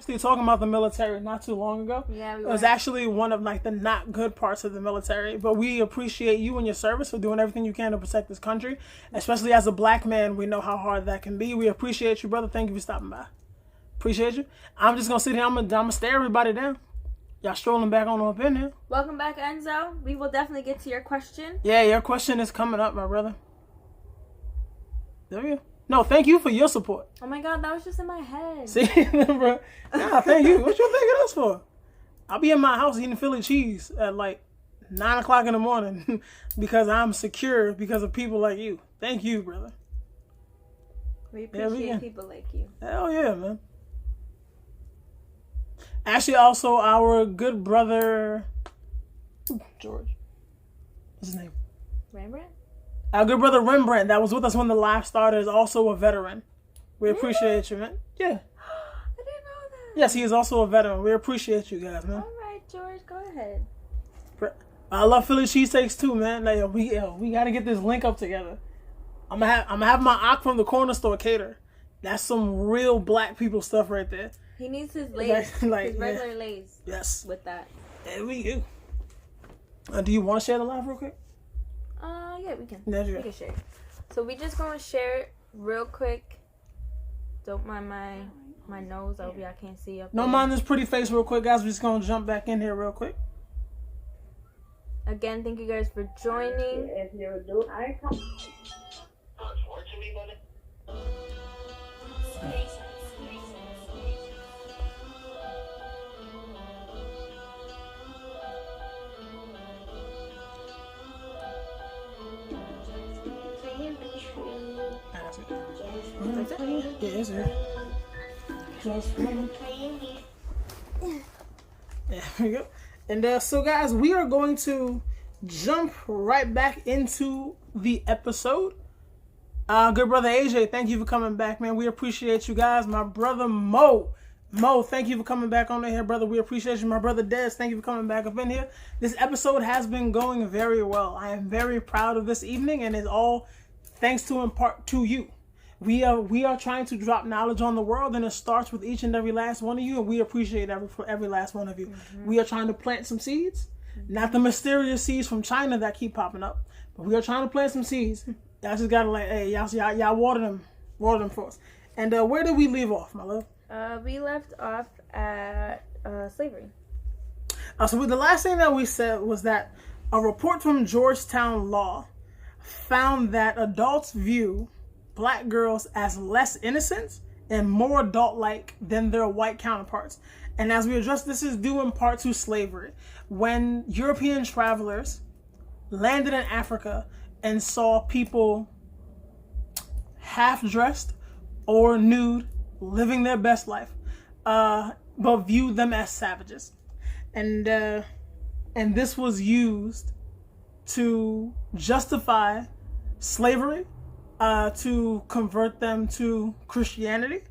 talking about the military not too long ago. Yeah, we It was actually one of like the not good parts of the military. But we appreciate you and your service for doing everything you can to protect this country. Especially as a black man, we know how hard that can be. We appreciate you, brother. Thank you for stopping by. Appreciate you. I'm just gonna sit here. I'm gonna stare everybody down. Y'all strolling back on up in here. Welcome back, Enzo. We will definitely get to your question. Yeah, your question is coming up, my brother. There you go. No, thank you for your support. Oh my God, that was just in my head. See, bro? Nah, thank you. What you thinking us for? I'll be in my house eating Philly cheese at like 9 o'clock in the morning because I'm secure because of people like you. Thank you, brother. We appreciate people like you. Hell yeah, man. Actually, also our good brother, George. What's his name? Rembrandt? Our good brother Rembrandt that was with us when the live started is also a veteran. We appreciate you, man. Yeah. I didn't know that. Yes, he is also a veteran. We appreciate you guys, man. All right, George, go ahead. I love Philly cheesesteaks too, man. Like, we gotta get this link up together. I'm gonna have my Ock from the corner store cater. That's some real black people stuff right there. He needs his Lay's, his regular Lay's. Yes. With that. There we go. Do you want to share the live real quick? Yeah, we can. There you we go. can share. So we just gonna share it real quick. Don't mind my nose. I hope y'all can't see up No there. mind this pretty face real quick, guys. We're just gonna jump back in here real quick. Again, thank you guys for joining. If you do, I come. Yeah, it's here. There we go. And so, guys, we are going to jump right back into the episode. Good brother AJ, thank you for coming back, man. We appreciate you guys. My brother Mo, thank you for coming back on in here, brother. We appreciate you. My brother Des, thank you for coming back up in here. This episode has been going very well. I am very proud of this evening, and it's all thanks to in part to you. We are trying to drop knowledge on the world, and it starts with each and every last one of you, and we appreciate every last one of you. Mm-hmm. We are trying to plant some seeds, not the mysterious seeds from China that keep popping up, but we are trying to plant some seeds. Y'all just gotta y'all water them for us. And where did we leave off, my love? We left off at slavery. So the last thing that we said was that a report from Georgetown Law found that adults view black girls as less innocent and more adult-like than their white counterparts. And as we address, this is due in part to slavery. When European travelers landed in Africa and saw people half-dressed or nude, living their best life, but viewed them as savages. And this was used to justify slavery, to convert them to Christianity.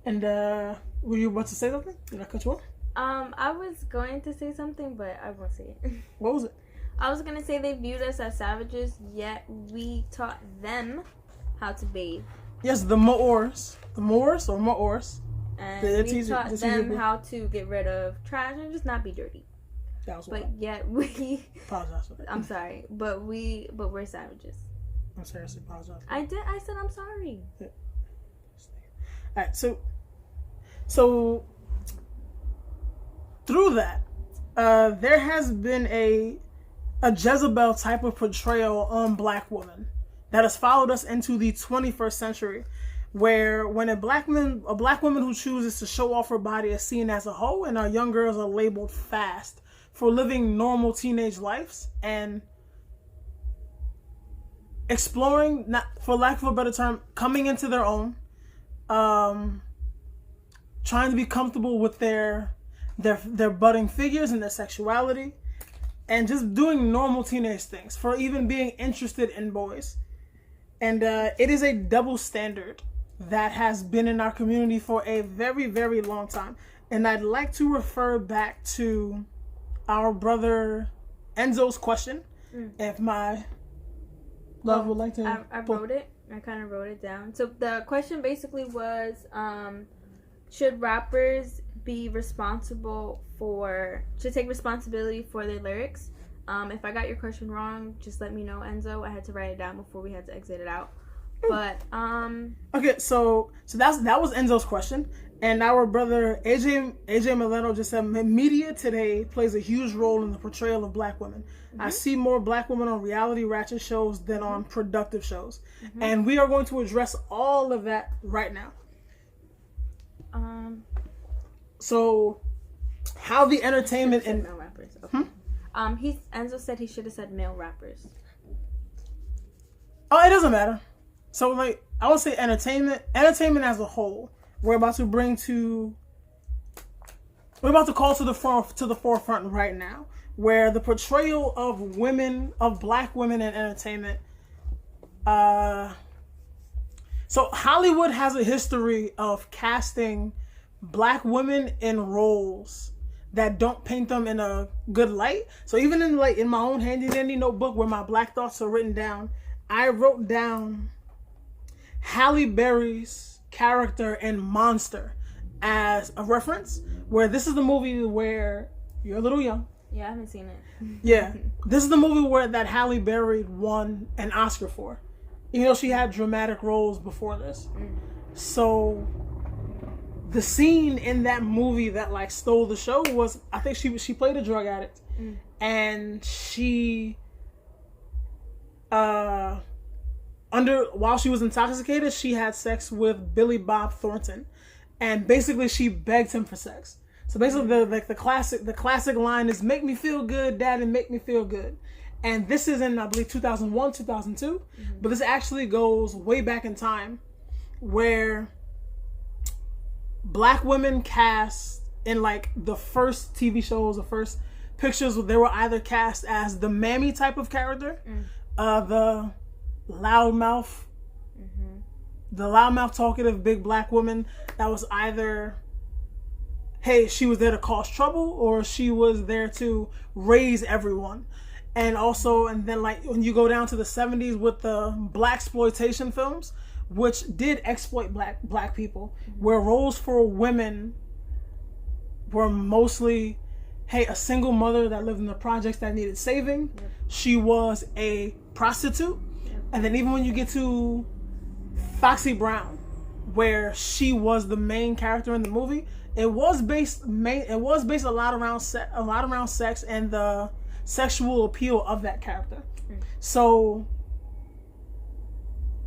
And were you about to say something? Did I cut you off? I was going to say something, but I won't say it. What was it? I was going to say they viewed us as savages, yet we taught them how to bathe. Yes, the Moors. The Moors or Moors. And we taught them how to get rid of trash and just not be dirty. That was but yet we... Apologize for that. I'm sorry, but we're savages. I'm seriously apologize. I said I'm sorry. Yeah. Alright, so through that, there has been a Jezebel type of portrayal on black women that has followed us into the 21st century, where when a black woman who chooses to show off her body is seen as a hoe, and our young girls are labeled fast for living normal teenage lives and exploring, not for lack of a better term, coming into their own, trying to be comfortable with their budding figures and their sexuality, and just doing normal teenage things, for even being interested in boys. And it is a double standard that has been in our community for a very, very long time. And I'd like to refer back to our brother Enzo's question. If my love would like to... I wrote it. I kind of wrote it down. So the question basically was, should rappers be responsible should take responsibility for their lyrics. If I got your question wrong, just let me know, Enzo. I had to write it down before we had to exit it out. But okay, so that was Enzo's question, and our brother AJ Mileno just said media today plays a huge role in the portrayal of Black women. I see more Black women on reality ratchet shows than on productive shows, and we are going to address all of that right now. So how the entertainment and male rappers. Okay. Enzo said he should have said male rappers. Oh, it doesn't matter. So, like, I would say entertainment as a whole, we're about to call to the forefront right now, where the portrayal of Black women in entertainment. So Hollywood has a history of casting Black women in roles that don't paint them in a good light. So even in my own handy dandy notebook where my Black thoughts are written down, I wrote down Halle Berry's character in Monster as a reference, where this is the movie where you're a little young. Yeah, I haven't seen it. Yeah, this is the movie where that Halle Berry won an Oscar for. You know, she had dramatic roles before this. So the scene in that movie that like stole the show was, I think she played a drug addict, and she while she was intoxicated, she had sex with Billy Bob Thornton, and basically she begged him for sex. So basically, the classic line is "Make me feel good, Daddy, make me feel good," and this is in, I believe, 2001, 2002, but this actually goes way back in time, where Black women cast in like the first TV shows, the first pictures, they were either cast as the mammy type of character, the loudmouth talkative big Black woman that was either, hey, she was there to cause trouble, or she was there to raise everyone. And then like when you go down to the 70s with the Blaxploitation films, which did exploit black people, where roles for women were mostly, hey, a single mother that lived in the projects that needed saving. She was a prostitute. And then even when you get to Foxy Brown, where she was the main character in the movie, it was based a lot around sex and the sexual appeal of that character. So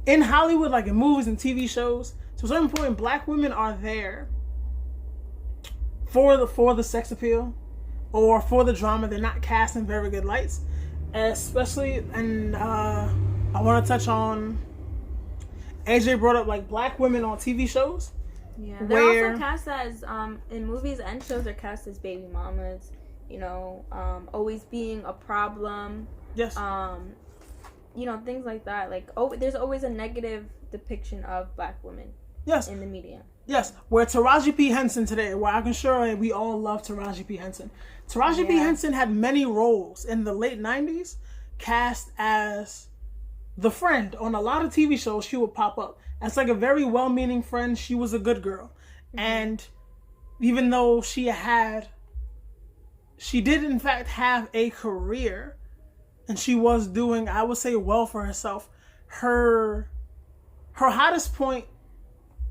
in Hollywood, like in movies and TV shows, to a certain point, Black women are there for the sex appeal or for the drama. They're not cast in very good lights, especially, and I want to touch on, AJ brought up like Black women on TV shows. Yeah, they're also cast as in movies and shows. They're cast as baby mamas. You know, always being a problem. Yes. You know, things like that. Like, there's always a negative depiction of Black women. Yes. In the media. Yes. Where Taraji P. Henson today, where I can sure we all love Taraji P. Henson. Taraji P. Henson had many roles in the late 90s, cast as the friend on a lot of TV shows. She would pop up as like a very well-meaning friend. She was a good girl. And even though she did in fact have a career, and she was doing, I would say, well for herself. Her hottest point,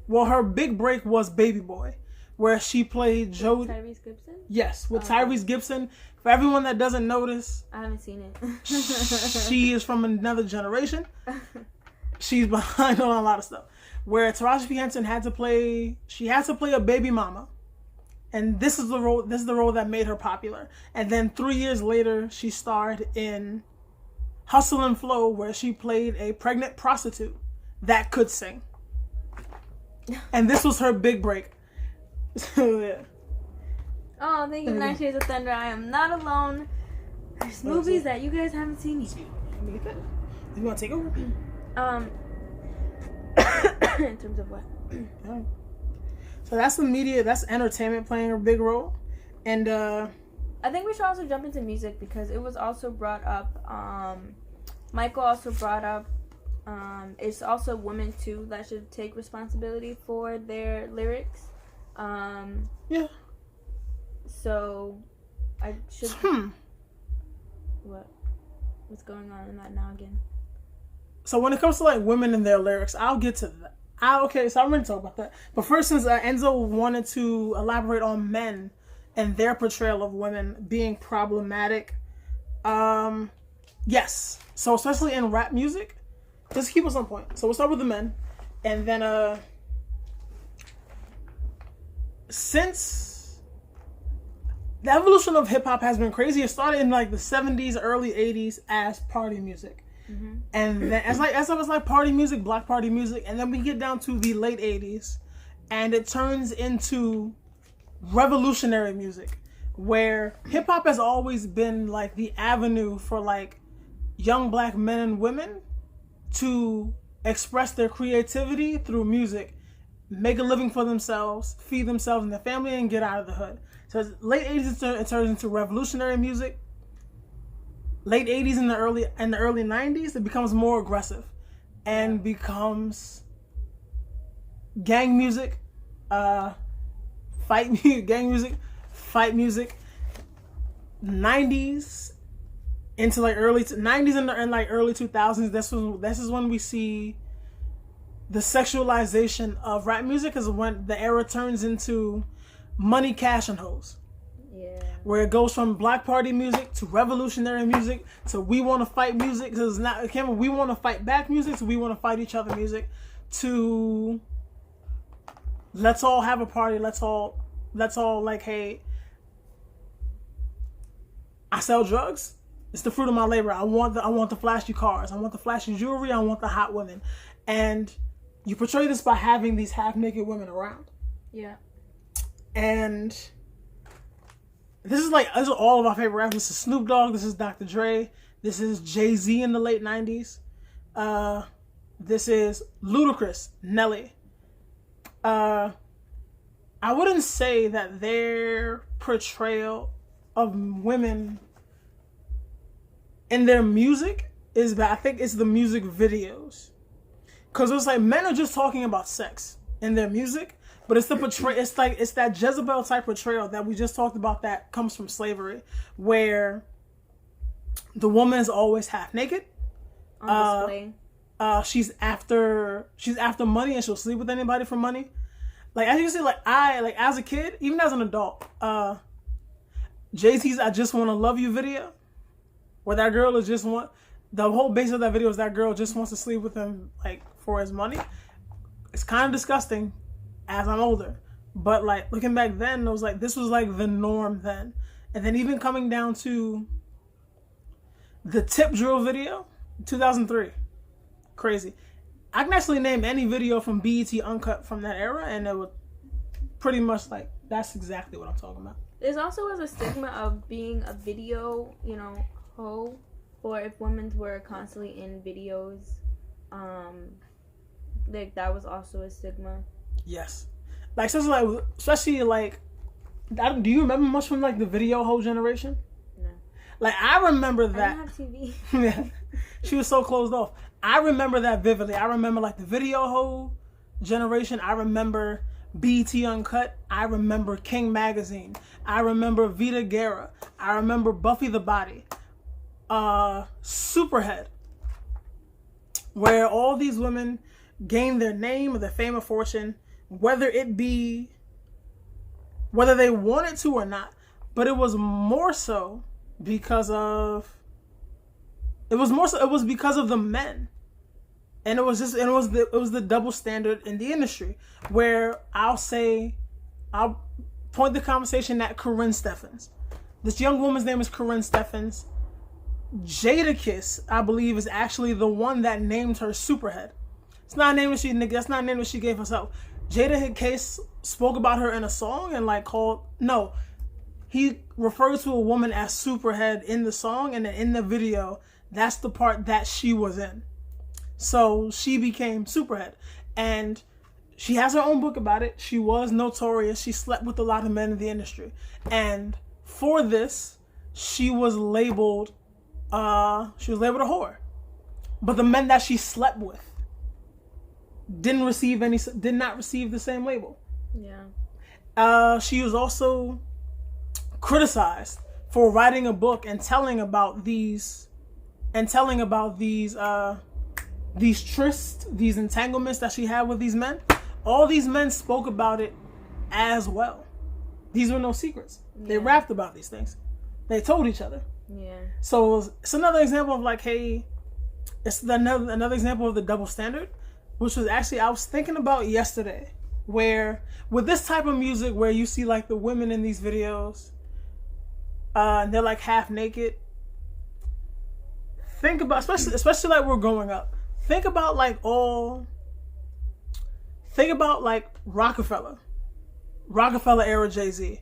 well, her big break was Baby Boy, where she played Jodie. Tyrese Gibson? Yes, with Tyrese Gibson. For everyone that doesn't notice, I haven't seen it. she is from another generation. She's behind on a lot of stuff. Where Taraji P. Henson had to play a baby mama. And this is the role that made her popular. And then 3 years later, she starred in Hustle and Flow, where she played a pregnant prostitute that could sing. And this was her big break. Yeah. Oh, thank you, 9 Shades of Thunder. I am not alone. There's movies that you guys haven't seen yet. You want to take over? In terms of what? Right. So that's the media, that's entertainment playing a big role. And I think we should also jump into music, because it was also brought up, Michael also brought up, it's also women too that should take responsibility for their lyrics. Yeah. So, I should... What? What's going on in that noggin? So when it comes to like women and their lyrics, I'll get to that. Okay, so I'm going to talk about that. But first, since Enzo wanted to elaborate on men and their portrayal of women being problematic, yes. So especially in rap music, just keep us on point. So we'll start with the men, and then since the evolution of hip hop has been crazy, it started in like the 70s, early 80s as party music. Mm-hmm. And then as it was like party music, black party music, and then we get down to the late 80s, and it turns into revolutionary music, where hip hop has always been like the avenue for like young black men and women to express their creativity through music, make a living for themselves, feed themselves and their family, and get out of the hood. So late 80s it turns into revolutionary music. Late 80s and the early 90s, it becomes more aggressive and becomes gang music, fight music. 90s into like early 90s and like early 2000s. This is when we see the sexualization of rap music, is when the era turns into money, cash, and hoes. Yeah. Where it goes from black party music to revolutionary music to we want to fight music, because we want to fight back music, so we want to fight each other music, to let's all have a party, let's all like, hey, I sell drugs, it's the fruit of my labor, I want the flashy cars, I want the flashy jewelry, I want the hot women. And you portray this by having these half naked women around. Yeah. And this is all of our favorite rappers. This is Snoop Dogg. This is Dr. Dre. This is Jay-Z in the late 90s. This is Ludacris, Nelly. I wouldn't say that their portrayal of women in their music is bad. I think it's the music videos. Because it's like men are just talking about sex in their music. But it's it's that Jezebel type portrayal that we just talked about that comes from slavery, where the woman is always half naked. On display. She's after money, and she'll sleep with anybody for money. Like, as you can see, as a kid, even as an adult, Jay-Z's "I Just Want to Love You" video, where that girl is just the whole base of that video is that girl just wants to sleep with him like for his money. It's kind of disgusting. As I'm older, but like looking back then, it was like this was like the norm then. And then even coming down to the Tip Drill video, 2003, crazy. I can actually name any video from BET Uncut from that era, and it would pretty much like that's exactly what I'm talking about. There's also a stigma of being a video, hoe, or if women were constantly in videos, like that was also a stigma. Yes, especially like, do you remember much from like the video hoe generation? No. Like I remember that. I don't have TV. Yeah, she was so closed off. I remember that vividly. I remember like the video hoe generation. I remember BET Uncut. I remember King Magazine. I remember Vita Guerra. I remember Buffy the Body. Superhead, where all these women gained their name, their fame, or fortune, whether they wanted to or not, but it was more so because of the men, and it was the double standard in the industry, where I'll point the conversation at Corinne Steffens. This young woman's name is Corinne Steffens. Jadakiss, I believe, is actually the one that named her Superhead. It's not a name that's not a name that she gave herself. Jadakiss spoke about her in a song and he referred to a woman as Superhead in the song, and then in the video, that's the part that she was in. So she became Superhead, and she has her own book about it. She was notorious. She slept with a lot of men in the industry, and for this, she was labeled a whore. But the men that she slept with did not receive the same label. Yeah. She was also criticized for writing a book and telling about these trysts, these entanglements that she had with these men. All these men spoke about it as well. These were no secrets. Yeah. They rapped about these things. They told each other. Yeah. So it's another example of like, hey, it's another example of the double standard, which was actually I was thinking about yesterday, where with this type of music, where you see like the women in these videos, and they're like half naked. Think about, especially like we're growing up. Think about like Rockefeller era Jay-Z,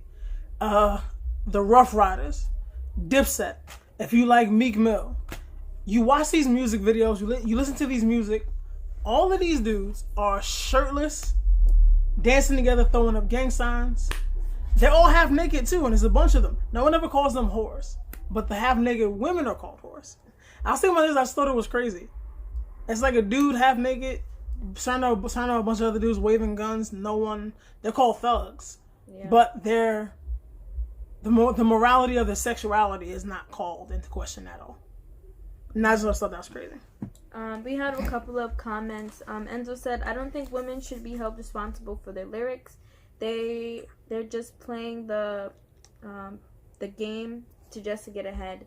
the Rough Riders, Dipset. If you like Meek Mill, you watch these music videos, you listen to these music. All of these dudes are shirtless, dancing together, throwing up gang signs. They're all half naked too, and there's a bunch of them. No one ever calls them whores, but the half naked women are called whores. I was thinking about this. I just thought it was crazy. It's like a dude half naked, surrounded by a bunch of other dudes waving guns. They're called thugs, yeah. But the morality of their sexuality is not called into question at all. And I just thought that was crazy. We had a couple of comments. Enzo said, "I don't think women should be held responsible for their lyrics. They're just playing the game to get ahead."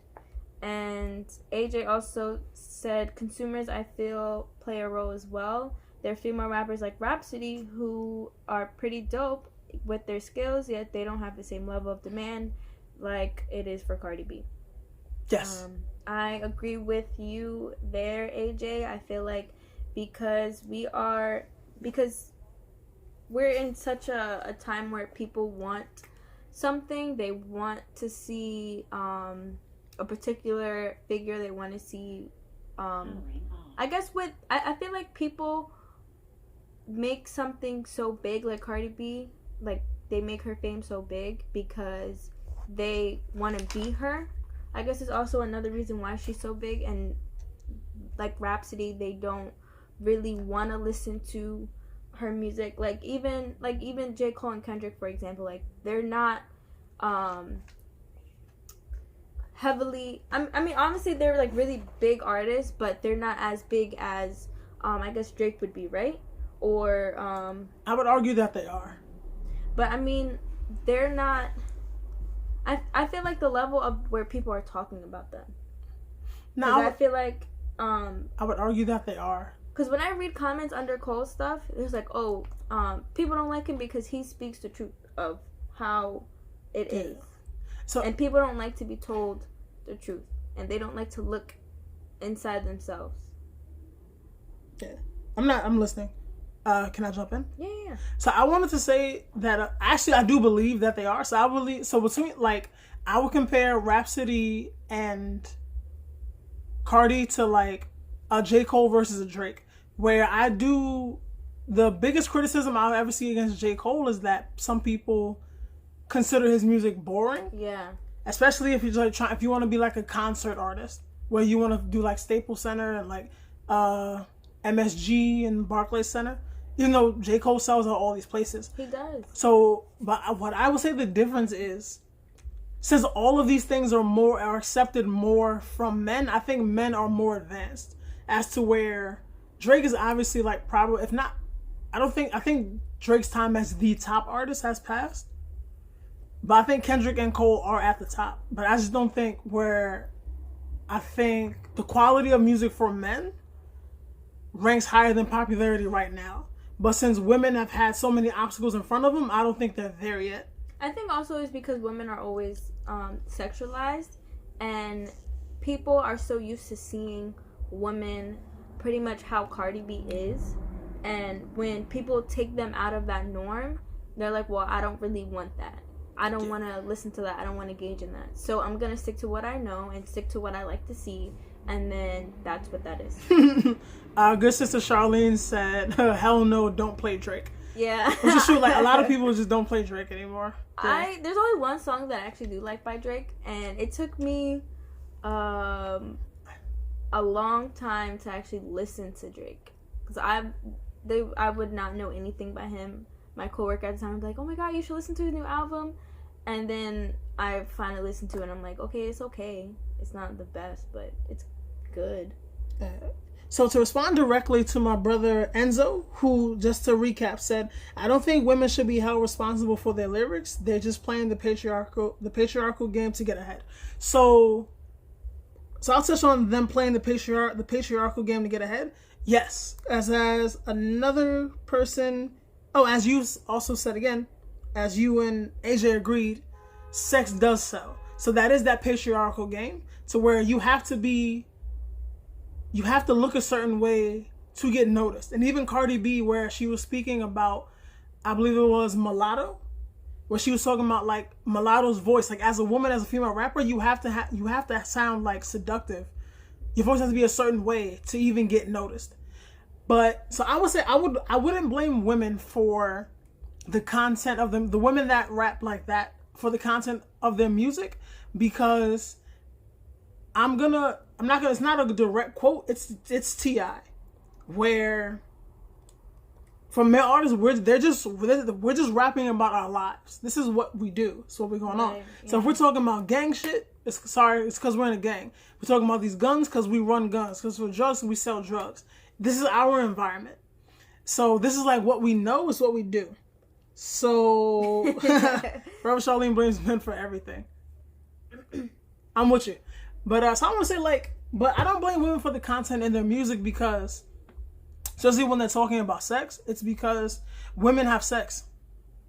And AJ also said, "Consumers, I feel, play a role as well. There are female rappers like Rhapsody who are pretty dope with their skills, yet they don't have the same level of demand like it is for Cardi B." Yes. I agree with you there, AJ. I feel like because we're in such a time where people want something, they want to see a particular figure, they want to see I guess I feel like people make something so big like Cardi B, like they make her fame so big because they want to be her. I guess it's also another reason why she's so big. And like Rhapsody, they don't really want to listen to her music. Like even J. Cole and Kendrick, for example, like they're not heavily, I mean honestly they're like really big artists, but they're not as big as I guess Drake would be, right? Or I would argue that they are, but I mean they're not. I feel like the level of where people are talking about them. No, I feel like I would argue that they are. Because when I read comments under Cole's stuff, it's like, people don't like him because he speaks the truth of how it is. So, and people don't like to be told the truth, and they don't like to look inside themselves. Yeah, I'm listening. Can I jump in? Yeah. So I wanted to say that actually I do believe that they are. So between like I would compare Rhapsody and Cardi to like a J. Cole versus a Drake, where I do the biggest criticism I'll ever see against J. Cole is that some people consider his music boring. Yeah. Especially if you're like if you want to be like a concert artist, where you want to do like Staples Center and like MSG and Barclays Center. Even though J. Cole sells at all these places. He does. So, but what I would say the difference is, since all of these things are accepted more from men, I think men are more advanced as to where Drake is obviously like probably, if not, I think Drake's time as the top artist has passed. But I think Kendrick and Cole are at the top. But I just don't think I think the quality of music for men ranks higher than popularity right now. But since women have had so many obstacles in front of them, I don't think they're there yet. I think also it's because women are always sexualized, and people are so used to seeing women pretty much how Cardi B is. And when people take them out of that norm, they're like, well, I don't really want that. I don't want to listen to that. I don't want to engage in that. So I'm going to stick to what I know and stick to what I like to see. And then that's what that is. Good sister Charlene said, hell no, don't play Drake. Yeah. Which is true. Like, a lot of people just don't play Drake anymore. Yeah. There's only one song that I actually do like by Drake. And it took me a long time to actually listen to Drake. Because I would not know anything by him. My coworker at the time would be like, oh my god, you should listen to his new album. And then I finally listened to it and I'm like, okay, it's okay. It's not the best, but it's good. So to respond directly to my brother Enzo, who, just to recap, said, I don't think women should be held responsible for their lyrics. They're just playing the patriarchal game to get ahead. So I'll touch on them playing the patriarchal game to get ahead. Yes. As another person, as you also said again, as you and AJ agreed, sex does sell. So that is that patriarchal game, to where you have to look a certain way to get noticed. And even Cardi B, where she was speaking about, I believe it was Mulatto, where she was talking about like Mulatto's voice, like as a woman, as a female rapper, you have to sound like seductive. Your voice has to be a certain way to even get noticed. But so I would say I wouldn't blame women for the content of them, the women that rap like that, for the content of their music, because it's not a direct quote, it's T.I., where from male artists, we're just rapping about our lives. This is what we do. It's what we're going on. Yeah. So if we're talking about gang shit, it's because we're in a gang. We're talking about these guns because we run guns. Because for drugs, we sell drugs. This is our environment. So this is like what we know is what we do. So Forever Charlene blames men for everything. I'm with you. But so I want to say but I don't blame women for the content in their music, because especially when they're talking about sex, it's because women have sex.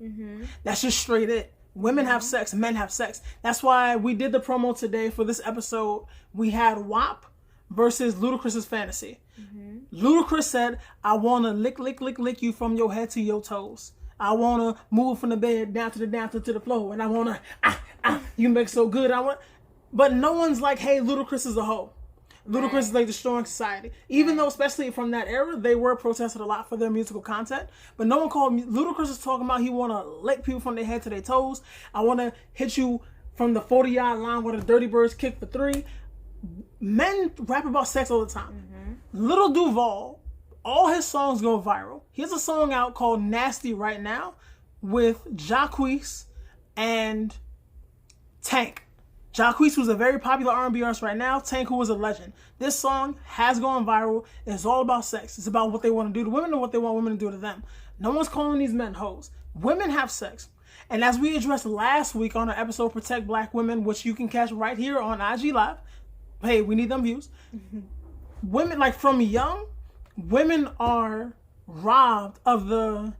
Mm-hmm. That's just straight it. Women have sex, men have sex. That's why we did the promo today for this episode. We had WAP versus Ludacris's Fantasy. Mm-hmm. Ludacris said, I want to lick you from your head to your toes. I want to move from the bed down to the floor. And I want to, you make so good. But no one's like, hey, Ludacris is a hoe. Ludacris is like destroying society. Even though, especially from that era, they were protested a lot for their musical content. But no one called me. Ludacris is talking about he want to lick people from their head to their toes. I want to hit you from the 40-yard line with a Dirty Birds kick for 3. Men rap about sex all the time. Mm-hmm. Lil Duval, all his songs go viral. He has a song out called Nasty right now with Jacquees and Tank. Jacquees, who's a very popular R&B artist right now. Tank, who was a legend. This song has gone viral. It's all about sex. It's about what they want to do to women and what they want women to do to them. No one's calling these men hoes. Women have sex. And as we addressed last week on our episode Protect Black Women, which you can catch right here on IG Live. Hey, we need them views. Mm-hmm. Women, like from young, women are robbed of the,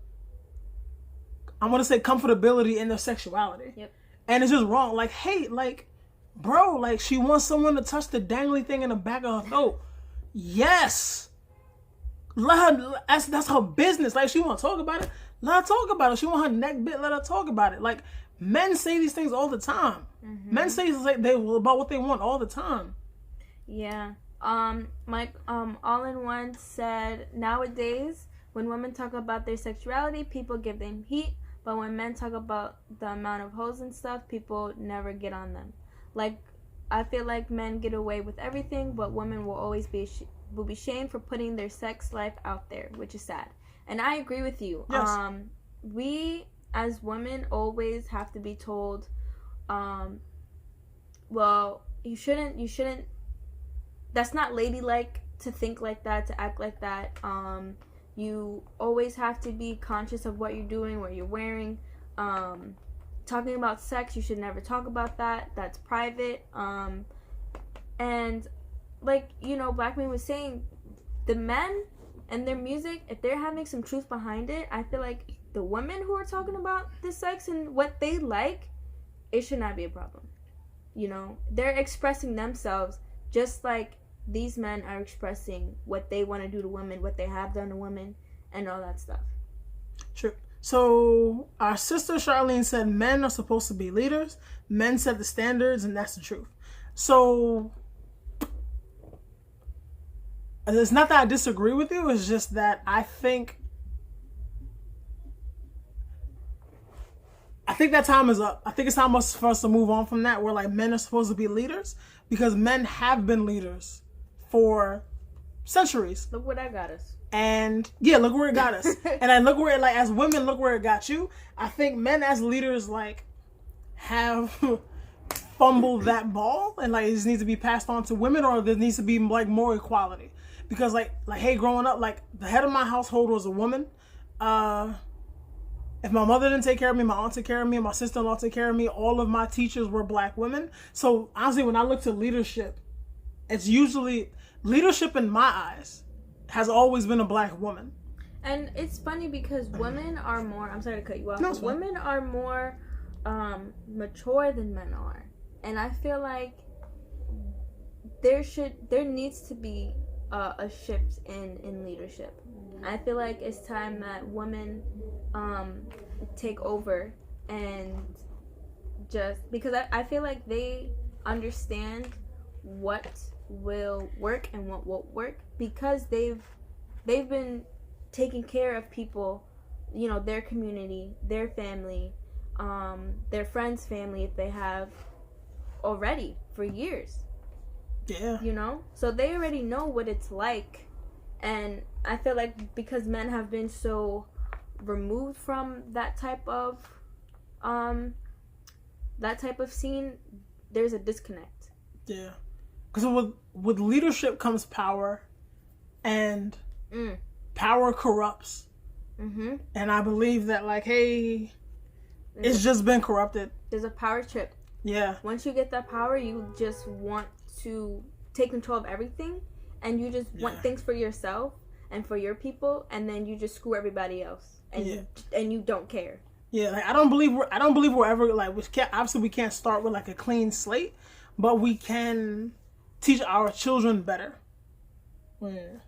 I want to say, comfortability in their sexuality. Yep. And it's just wrong. Like, hey, like, bro, like, she wants someone to touch the dangly thing in the back of her throat. Yes. Let her, that's her business. Like, she want to talk about it, let her talk about it. She want her neck bit, let her talk about it. Like, men say these things all the time. Mm-hmm. Men say about what they want all the time. Yeah. Mike, All-in-One said, nowadays, when women talk about their sexuality, people give them heat. But when men talk about the amount of hoes and stuff, people never get on them. Like, I feel like men get away with everything, but women will always be shamed for putting their sex life out there, which is sad. And I agree with you. Yes. We, as women, always have to be told, well, you shouldn't, that's not ladylike to think like that, to act like that. You always have to be conscious of what you're doing, what you're wearing. Talking about sex, you should never talk about that. That's private. And like, Black Man was saying, the men and their music, if they're having some truth behind it, I feel like the women who are talking about the sex and what they like, it should not be a problem. They're expressing themselves just like these men are expressing what they want to do to women, what they have done to women, and all that stuff. True. So our sister Charlene said men are supposed to be leaders. Men set the standards, and that's the truth. So it's not that I disagree with you. It's just that I think that time is up. I think it's time for us to move on from that, where like men are supposed to be leaders, because men have been leaders for centuries. Look where that got us. And yeah, look where it got us. And I look where it, like, as women, look where it got you. I think men as leaders, like, have fumbled that ball, and like it just needs to be passed on to women, or there needs to be like more equality. Because like hey, growing up, like the head of my household was a woman. If my mother didn't take care of me, my aunt took care of me, and my sister-in-law took care of me. All of my teachers were Black women. So honestly, when I look to leadership, it's usually leadership in my eyes has always been a Black woman. And it's funny because women are more, I'm sorry to cut you off, but women are more mature than men are. And I feel like there needs to be a shift in leadership. I feel like it's time that women take over, and just because I feel like they understand what will work and what won't work, because they've been taking care of people, you know, their community, their family, their friends' family, if they have already, for years. Yeah. You know? So they already know what it's like. And I feel like because men have been so removed from that type of scene, there's a disconnect. Yeah. Because with leadership comes power, and power corrupts. Mm-hmm. And I believe that, like, hey, it's just been corrupted. There's a power trip. Yeah. Once you get that power, you just want to take control of everything, and you just want things for yourself and for your people, and then you just screw everybody else, and you don't care. Yeah, like I don't believe we're ever like we can't start with like a clean slate, but we can teach our children better. Yeah.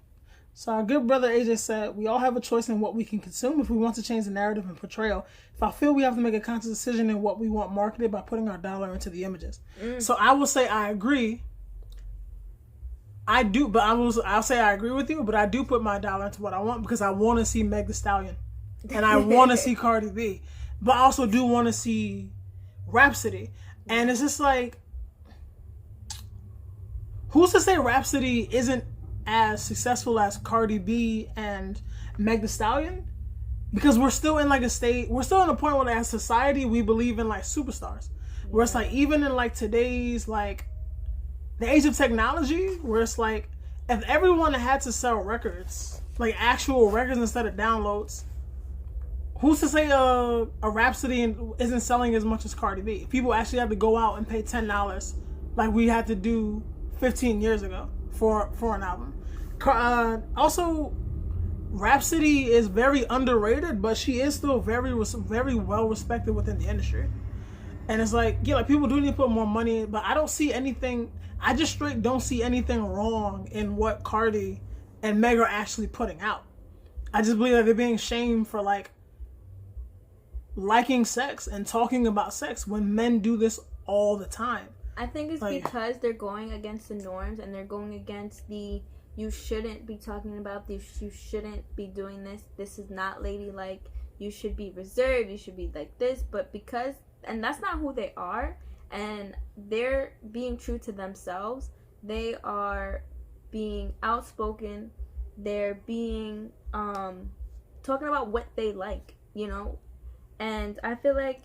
So our good brother AJ said, we all have a choice in what we can consume if we want to change the narrative and portrayal. If I feel we have to make a conscious decision in what we want marketed by putting our dollar into the images. So I will say I agree. I do, but I'll say I agree with you, but I do put my dollar into what I want because I want to see Meg Thee Stallion. And I want to see Cardi B. But I also do want to see Rhapsody. And it's just like, who's to say Rhapsody isn't as successful as Cardi B and Meg Thee Stallion? Because we're still in like a state, we're still in a point where as society we believe in like superstars. Where it's like, even in like today's like the age of technology, where it's like, if everyone had to sell records, like actual records instead of downloads, who's to say a Rhapsody isn't selling as much as Cardi B? People actually have to go out and pay $10 like we had to do 15 years ago for an album. Also, Rhapsody is very underrated, but she is still very well respected within the industry. And it's like, yeah, like people do need to put more money in, but I don't see anything. I just straight don't see anything wrong in what Cardi and Meg are actually putting out. I just believe that they're being shamed for like liking sex and talking about sex when men do this all the time. I think it's like, because they're going against the norms, and they're going against the, you shouldn't be talking about this, you shouldn't be doing this, this is not ladylike, you should be reserved, you should be like this, but because, and that's not who they are, and they're being true to themselves, they are being outspoken, they're being, talking about what they like, you know, and I feel like,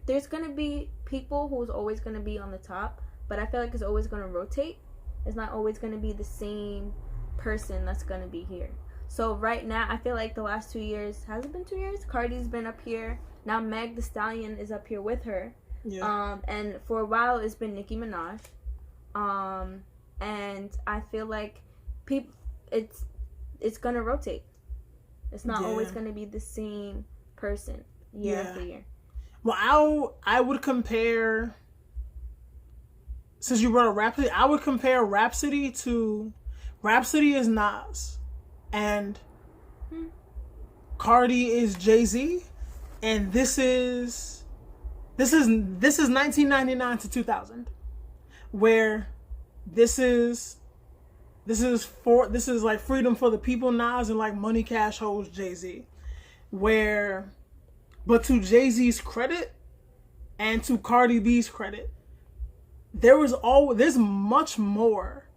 there's gonna be people who's always gonna be on the top, but I feel like it's always gonna rotate. It's not always gonna be the same person that's gonna be here. So right now, I feel like the last 2 years, has it been 2 years? Cardi's been up here. Now Meg Thee Stallion is up here with her. Yeah. And for a while, it's been Nicki Minaj. And I feel like it's gonna rotate. It's not always gonna be the same person year after year. Well, I would compare, since you brought up Rhapsody, I would compare Rhapsody to, Rhapsody is Nas, and Cardi is Jay-Z, and this is 1999 to 2000, where this is like Freedom for the People Nas, and like Money Cash Hoes Jay-Z, where, but to Jay-Z's credit and to Cardi B's credit, there's much more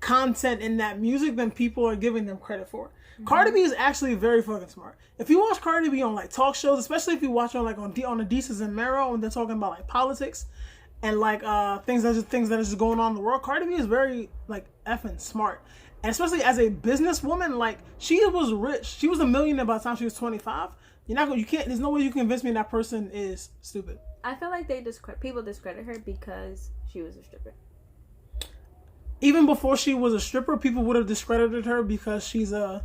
content in that music than people are giving them credit for. Cardi B is actually very fucking smart. If you watch Cardi B on like talk shows, especially if you watch her like on the Desus and Mero when they're talking about like politics and like things that are just going on in the world, Cardi B is very like effing smart. And especially as a businesswoman, like she was rich. She was a millionaire by the time she was 25. There's no way you can convince me that person is stupid. I feel like people discredit her because she was a stripper. Even before she was a stripper, people would have discredited her because she's a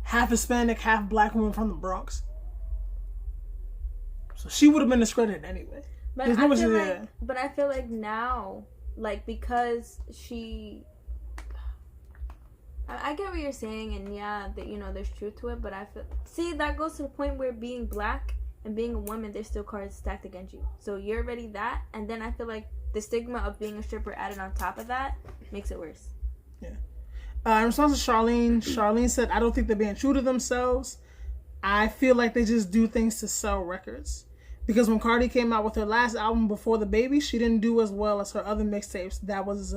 half Hispanic, half black woman from the Bronx. So she would have been discredited anyway. But I feel like now, like, because I get what you're saying, and yeah, that, you know, there's truth to it, but that goes to the point where being black and being a woman, there's still cards stacked against you. So you're already that, and then I feel like the stigma of being a stripper added on top of that makes it worse. Yeah. In response to Charlene said, I don't think they're being true to themselves. I feel like they just do things to sell records. Because when Cardi came out with her last album before the baby, she didn't do as well as her other mixtapes that was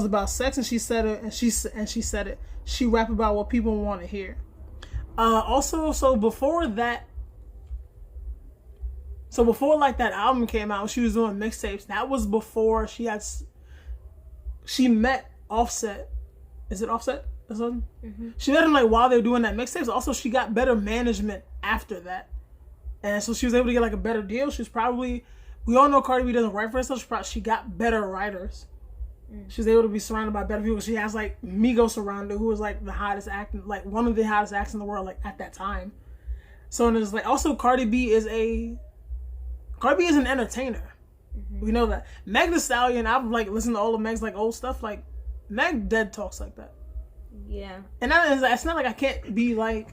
about sex, and she said it, and she said it. She rap about what people want to hear. So before like that album came out, she was doing mixtapes. That was before she met Offset. Is it Offset or something? Mm-hmm. She met him like while they were doing that mixtapes. Also, she got better management after that, and so she was able to get like a better deal. We all know Cardi B doesn't write for herself. She got better writers. She was able to be surrounded by better people. She has like Migos around her, who was like the hottest acting, like one of the hottest acts in the world, like at that time. So and it's like also Cardi B is an entertainer. Mm-hmm. We know that. Meg Thee Stallion, I've like listened to all of Meg's like old stuff. Like Meg dead talks like that. Yeah. And it's not like I can't be like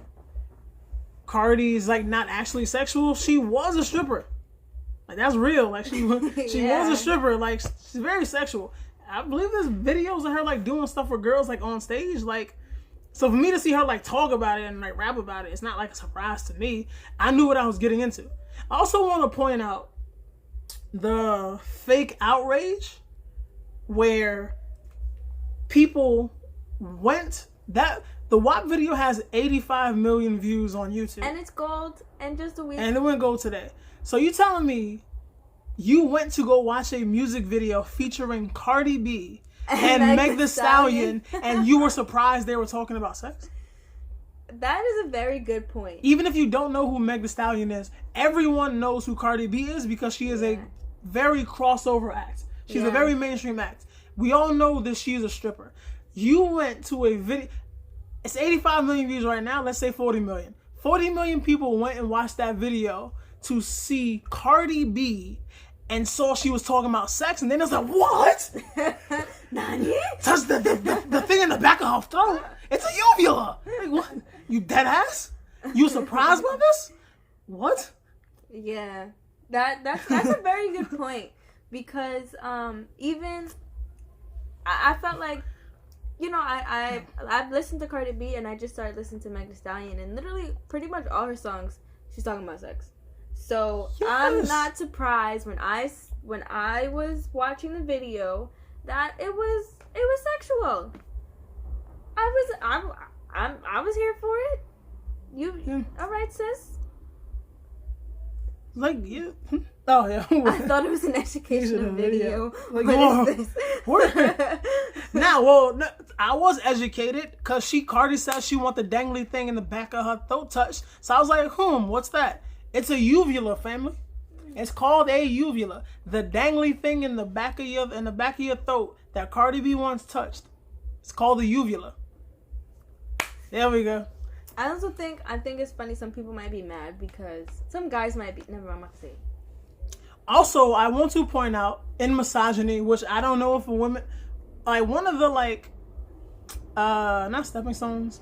Cardi's like not actually sexual. She was a stripper. Like that's real. Like she was a stripper. Like she's very sexual. I believe there's videos of her like doing stuff with girls like on stage. Like, so for me to see her like talk about it and like rap about it, it's not like a surprise to me. I knew what I was getting into. I also want to point out the fake outrage where people the WAP video has 85 million views on YouTube. And it's gold and just a week. And it went gold today. So you telling me you went to go watch a music video featuring Cardi B and Meg Thee Stallion and you were surprised they were talking about sex? That is a very good point. Even if you don't know who Meg Thee Stallion is, everyone knows who Cardi B is because she is a very crossover act. She's a very mainstream act. We all know that she's a stripper. You went to a video. It's 85 million views right now. Let's say 40 million. 40 million people went and watched that video to see Cardi B and saw she was talking about sex, and then it's like, what? Nani? Touch the thing in the back of her throat. It's a uvula. Like, what? You dead ass? You surprised by this? What? Yeah, that's a very good point because even I felt like, you know, I've listened to Cardi B and I just started listening to Meg Thee Stallion, and literally pretty much all her songs she's talking about sex. So yes. I'm not surprised when I was watching the video that it was sexual. I was here for it. All right, sis. Like yeah. Oh yeah. I thought it was an educational video. Like what is this? Now, well, I was educated because Cardi said she want the dangly thing in the back of her throat touched. So I was like, what's that? It's a uvula, family. It's called a uvula. The dangly thing in the back of your throat that Cardi B wants touched. It's called a uvula. There we go. I think it's funny. Some people might be mad because some guys might be. Never mind, I'm not gonna say it. Also, I want to point out in Misogyny, which I don't know if a woman, like one of the not stepping stones.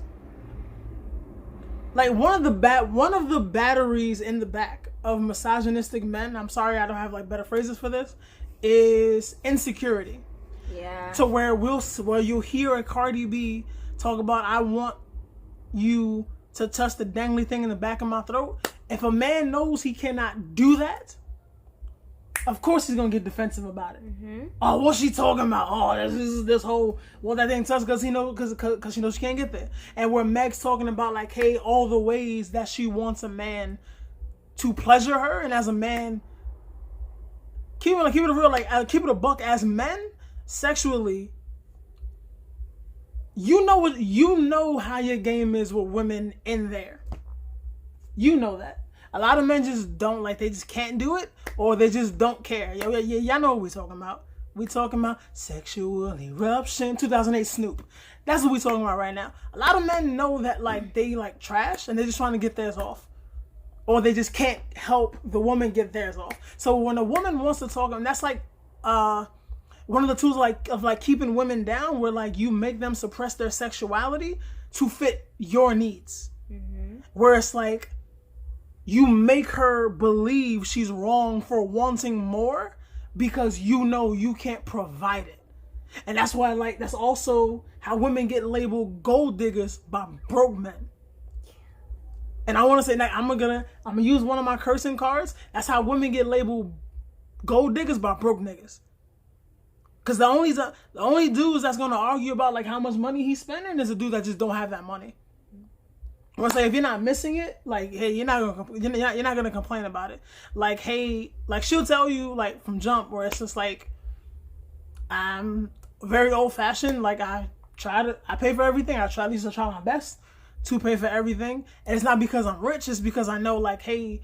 Like one of the batteries in the back of misogynistic men, I'm sorry I don't have like better phrases for this, is insecurity. Yeah. To where you'll hear a Cardi B talk about, I want you to touch the dangly thing in the back of my throat. If a man knows he cannot do that, of course he's gonna get defensive about it. Mm-hmm. Oh, what's she talking about? Oh, this whole, well, that ain't touch because she knows she can't get there. And where Meg's talking about like, hey, all the ways that she wants a man to pleasure her, and as a man, keep it real, like keep it a buck. As men, sexually, you know how your game is with women in there. You know that. A lot of men just don't, like, they just can't do it, or they just don't care. Y'all know what we talking about. We talking about sexual eruption, 2008 Snoop. That's what we talking about right now. A lot of men know that, like, they like trash, and they're just trying to get theirs off. Or they just can't help the woman get theirs off. So when a woman wants to talk, and that's like one of the tools of keeping women down, where like you make them suppress their sexuality to fit your needs. Mm-hmm. Where it's like, you make her believe she's wrong for wanting more because you know you can't provide it. And that's why, like, that's also how women get labeled gold diggers by broke men. And I want to say, like, I'm gonna use one of my cursing cards. That's how women get labeled gold diggers by broke niggas. Cause the only dudes that's gonna argue about like how much money he's spending is a dude that just don't have that money. I want to say, if you're not missing it, like, hey, you're not gonna complain about it. Like, hey, like, she'll tell you, like, from jump, where it's just like, I'm very old fashioned. Like, I pay for everything. I try my best to pay for everything. And it's not because I'm rich. It's because I know, like, hey,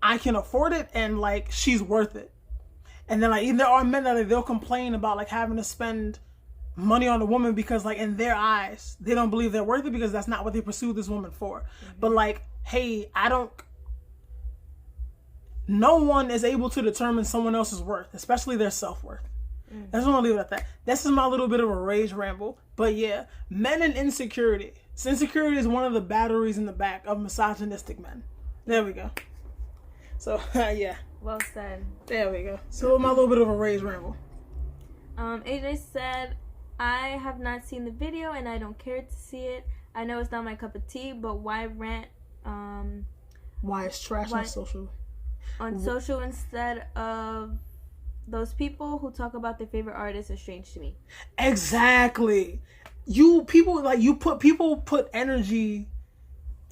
I can afford it, and like, she's worth it. And then, like, there are men that, like, they'll complain about like having to spend money on a woman because, like, in their eyes, they don't believe they're worth it because that's not what they pursue this woman for. Mm-hmm. But like, hey, no one is able to determine someone else's worth, especially their self-worth. Mm-hmm. I just want to leave it at that. This is my little bit of a rage ramble. But yeah, men and insecurity. So insecurity is one of the batteries in the back of misogynistic men. There we go. So, yeah. Well said. There we go. So my little bit of a rage ramble. AJ said, I have not seen the video and I don't care to see it. I know it's not my cup of tea, but why rant? Why it's trash on social? On social instead of those people who talk about their favorite artists are strange to me. Exactly. People put energy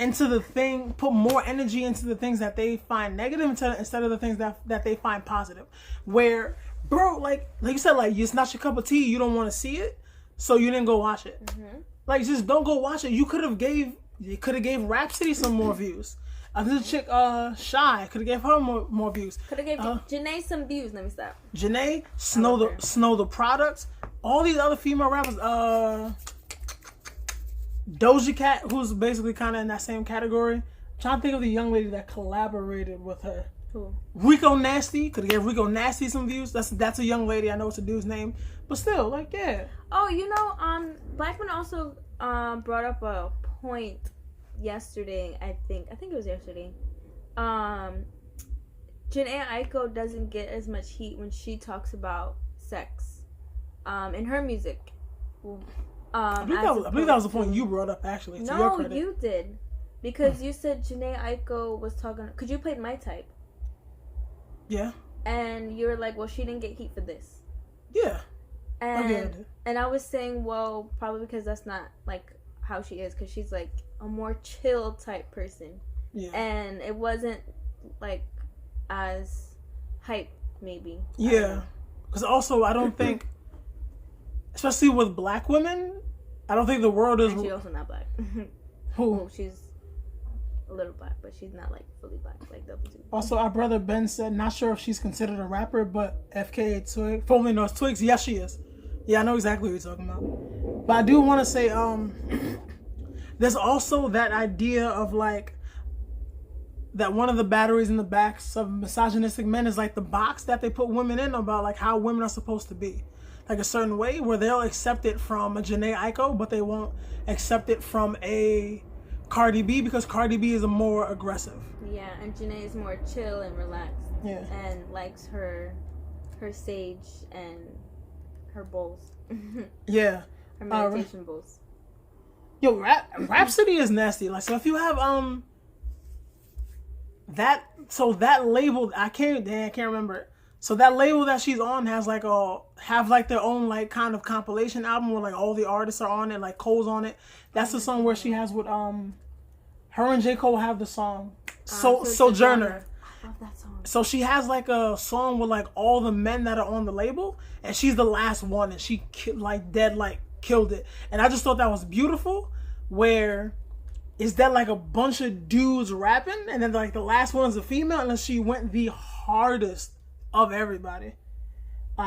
into the thing, put more energy into the things that they find negative instead of the things that they find positive. Where, bro, like you said, like, it's not your cup of tea, you don't want to see it, so you didn't go watch it. Mm-hmm. Like, just don't go watch it. You could have gave Rhapsody some more views. This chick, Shy, could have gave her more views. Could have gave Janae some views. Let me stop. Janae, Snow the Products, all these other female rappers, Doja Cat, who's basically kind of in that same category. I'm trying to think of the young lady that collaborated with her. Who? Rico Nasty. Could have gave Rico Nasty some views. That's a young lady. I know it's a dude's name, but still, like, yeah. Oh, you know, Blackman also brought up a point yesterday. I think it was yesterday. Janae Aiko doesn't get as much heat when she talks about sex, in her music. I believe that was the point you brought up, actually. To your credit. You did. Because you said Janae Aiko was talking... Because you played My Type. Yeah. And you were like, well, she didn't get heat for this. Yeah. And I was saying, well, probably because that's not, like, how she is. Because she's, like, a more chill type person. Yeah. And it wasn't, like, as hype, maybe. Yeah. Because also, I don't think... Especially with black women, I don't think the world is... She's also not black. Who? Well, she's a little black, but she's not, like, fully black, like double two. Also, our brother Ben said, not sure if she's considered a rapper, but FKA Twigs, formerly known as Twigs, yes, she is. Yeah, I know exactly what you're talking about. But I do want to say, there's also that idea of, like, that one of the batteries in the backs of misogynistic men is, like, the box that they put women in about, like, how women are supposed to be. Like, a certain way where they'll accept it from a Janae Aiko, but they won't accept it from a Cardi B because Cardi B is a more aggressive. Yeah, and Janae is more chill and relaxed. Yeah. And likes her sage and her bowls. Yeah. Her meditation bowls. Yo, Rhapsody is nasty. Like, so if you have that label, I can't remember it. So that label that she's on has like their own like kind of compilation album where like all the artists are on it, like Cole's on it. That's the song where she has with her and J. Cole have the song Sojourner. I love that song. So she has like a song with like all the men that are on the label, and she's the last one, and she killed it. And I just thought that was beautiful. Where is that like a bunch of dudes rapping, and then like the last one's a female, and then she went the hardest of everybody.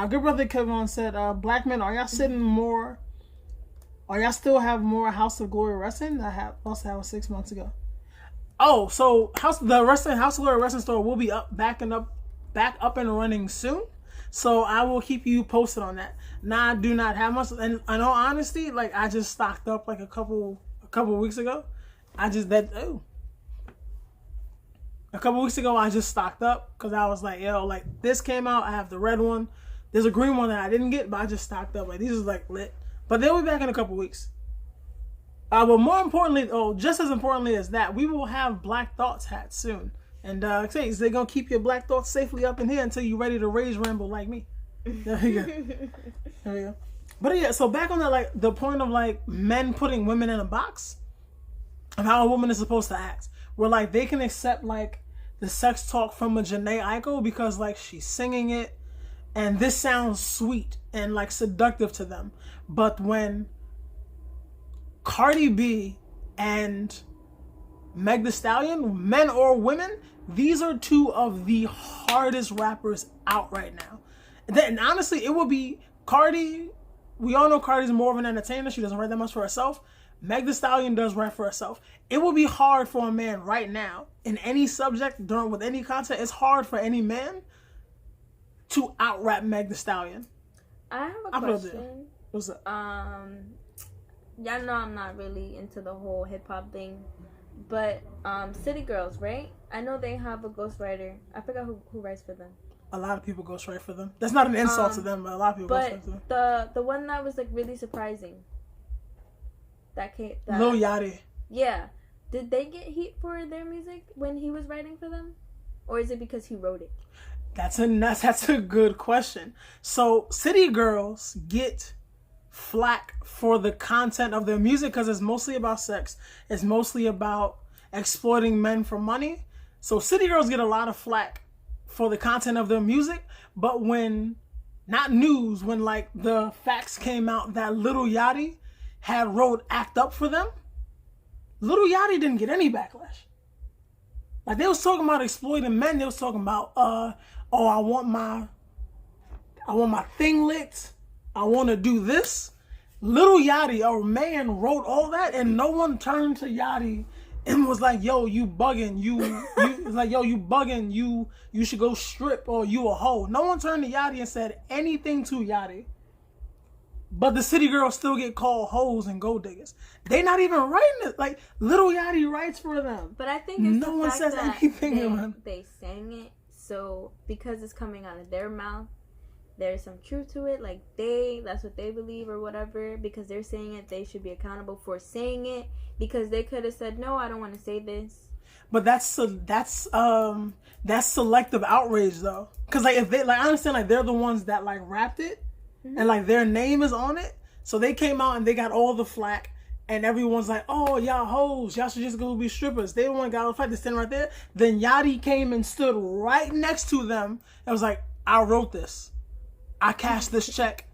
Good brother Kevin said, "Black men, are y'all sitting more? Are y'all still have more House of Glory wrestling? I also had 6 months ago." Oh, so House of Glory wrestling store will be back up and running soon. So I will keep you posted on that. Now I do not have much, and in all honesty, like I just stocked up like a couple weeks ago. A couple weeks ago, I just stocked up because I was like, yo, like this came out. I have the red one. There's a green one that I didn't get, but I just stocked up. Like these is like lit. But they'll be back in a couple weeks. But more importantly, just as importantly as that, we will have Black Thoughtz hats soon. And they're gonna keep your Black Thoughts safely up in here until you're ready to rage ramble like me. There you go. There you go. But yeah, so back on that, like the point of like men putting women in a box of how a woman is supposed to act, where like they can accept like the sex talk from a Janae Aiko because like she's singing it, and this sounds sweet and like seductive to them. But when Cardi B and Meg Thee Stallion, men or women, these are two of the hardest rappers out right now. And honestly, it would be Cardi. We all know Cardi's more of an entertainer. She doesn't write that much for herself. Meg Thee Stallion does write for herself. It would be hard for a man right now in any subject, with any content. It's hard for any man to out-rap Meg Thee Stallion. I have a question. What's up? Y'all know I'm not really into the whole hip-hop thing, but City Girls, right? I know they have a ghostwriter. I forgot who writes for them. A lot of people ghostwrite for them. That's not an insult to them, but a lot of people ghostwrite for them. But the one that was like really surprising. Lil Yachty. Yeah. Did they get heat for their music when he was writing for them? Or is it because he wrote it? That's a good question. So City Girls get flack for the content of their music because it's mostly about sex. It's mostly about exploiting men for money. So City Girls get a lot of flack for the content of their music. But when like the facts came out that Lil Yachty had wrote Act Up for them, Lil Yachty didn't get any backlash. Like they was talking about exploiting men. They was talking about, I want my thing licked. I want to do this. Lil Yachty, a man, wrote all that, and no one turned to Yachty and was like, "Yo, you bugging? You like, yo, you bugging? You should go strip, or you a hoe." No one turned to Yachty and said anything to Yachty. But the City Girls still get called hoes and gold diggers. They not even writing it. Like Lil Yachty writes for them. But I think it's no one says anything to them. They sang it, so because it's coming out of their mouth, there's some truth to it. Like that's what they believe or whatever. Because they're saying it, they should be accountable for saying it. Because they could have said, "No, I don't want to say this." But that's selective outrage though. Because like if they like, I understand like they're the ones that like rapped it. Mm-hmm. And like their name is on it, so they came out and they got all the flack, and everyone's like, "Oh, y'all hoes, y'all should just go be strippers." They the one got all the flack to stand right there. Then Yachty came and stood right next to them and was like, "I wrote this, I cashed this check,"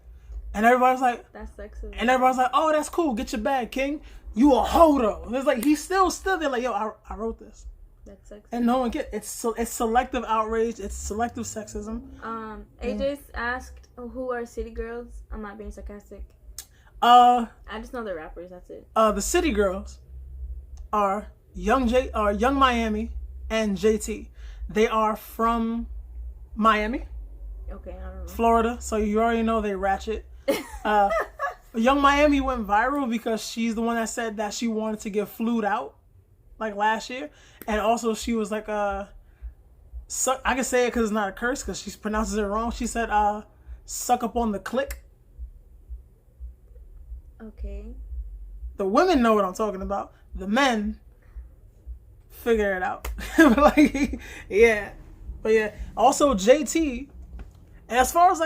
and everybody's like, "That's sexist." And everybody's like, "Oh, that's cool. Get your bag, King. You a hoe though." And it's like he still stood there like, "Yo, I wrote this." That's sexist. And no one it's selective outrage. It's selective sexism. AJ asked, "Who are City Girls?" I'm not being sarcastic. I just know they're rappers. That's it. The City Girls are Young Miami and JT. They are from Miami. Okay, I don't know. Florida. So you already know they ratchet. Young Miami went viral because she's the one that said that she wanted to get flued out like last year, and also she was like I can say it because it's not a curse because she pronounces it wrong. She said suck up on the click. Okay. The women know what I'm talking about. The men figure it out. Like, yeah. But yeah. Also JT And as far as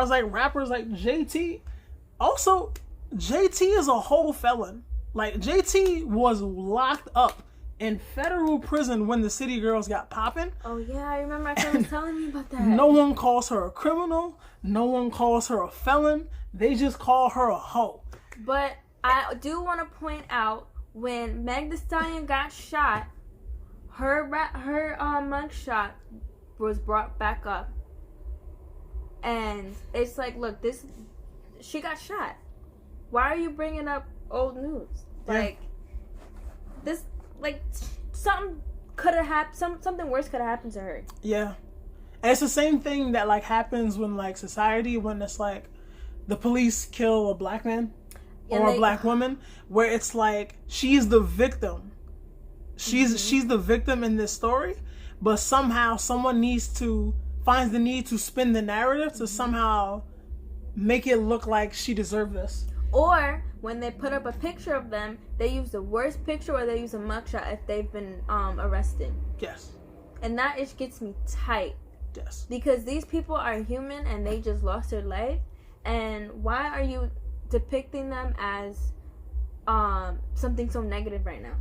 like rappers like JT, also JT is a whole felon. Like JT was locked up in federal prison when the City Girls got popping. Oh yeah, I remember my friend was telling me about that. No one calls her a criminal. No one calls her a felon. They just call her a hoe. But I do want to point out, when Meg Thee Stallion got shot, her mugshot was brought back up, and it's like, look, she got shot. Why are you bringing up old news? Like, this, like, something could have happened. Something worse could have happened to her. Yeah, and it's the same thing that like happens when like society, when it's like the police kill a black man or a black woman, where it's like she's the victim. She's the victim in this story, but somehow someone finds the need to spin the narrative to somehow make it look like she deserved this. Or when they put up a picture of them, they use the worst picture, or they use a mugshot if they've been arrested. Yes. And that gets me tight. Yes. Because these people are human and they just lost their life. And why are you depicting them as something so negative right now?